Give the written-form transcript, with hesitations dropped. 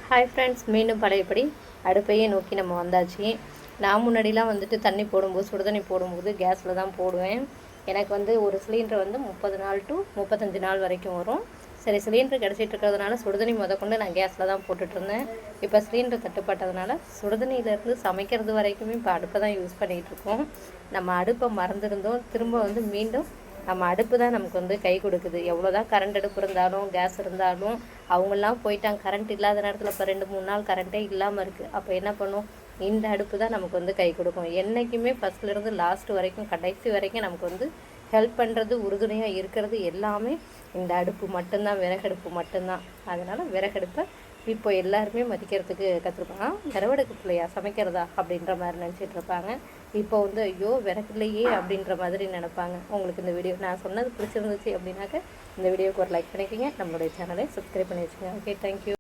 Hi friends, மீண்டும் பழையபடி அடுப்பையே நோக்கி நம்ம வந்தாச்சு. நான் முன்னாடிலாம் வந்துட்டு தண்ணி போடும்போது சுடுதண்ணி போடும்போது கேஸில் தான் போடுவேன். எனக்கு ஒரு சிலிண்டர் 30 நாள் டு 35 நாள் வரைக்கும் வரும். சரி, சிலிண்டர் கிடச்சிட்டு இருக்கிறதுனால சுடுதண்ணி முதற்கொண்டு நான் கேஸில் தான் போட்டுட்ருந்தேன். இப்போ சிலிண்டர் தட்டுப்பட்டதுனால சுடுதண்ணியிலேருந்து சமைக்கிறது வரைக்குமே இப்போ அடுப்பை தான் யூஸ் பண்ணிகிட்ருக்கோம். நம்ம அடுப்பை மறந்துருந்தோம், திரும்ப மீண்டும் நம்ம அடுப்பு தான் நமக்கு கை கொடுக்குது. எவ்வளோ தான் கரண்ட் அடுப்பு இருந்தாலும் கேஸ் இருந்தாலும் அவங்களாம் போயிட்டாங்க. கரண்ட் இல்லாத நேரத்தில் இப்போ 2-3 நாள் கரண்ட்டே இல்லாமல் இருக்குது. அப்போ என்ன பண்ணும், இந்த அடுப்பு தான் நமக்கு கை கொடுக்கும். என்றைக்குமே ஃபஸ்ட்லேருந்து லாஸ்ட் வரைக்கும் கடைசி வரைக்கும் நமக்கு ஹெல்ப் பண்ணுறது, உறுதுணையாக இருக்கிறது எல்லாமே இந்த அடுப்பு மட்டும்தான், விறகடுப்பு மட்டும்தான். அதனால் விறகடுப்பை இப்போ எல்லாருமே மதிக்கிறதுக்கு கற்றுருப்பாங்க. விறகடுப்பு இல்லையா சமைக்கிறதா அப்படின்ற மாதிரி நினச்சிட்டு இருப்பாங்க. இப்போ ஐயோ விறகுலையே அப்படின்ற மாதிரி நினைப்பாங்க. உங்களுக்கு இந்த வீடியோ நான் சொன்னது பிடிச்சிருந்துச்சு அப்படின்னாக்க இந்த வீடியோவுக்கு ஒரு லைக் பண்ணிக்கோங்க. நம்மளுடைய சேனலை சப்ஸ்கிரைப் பண்ணி வச்சுக்கோங்க. Okay, thank you.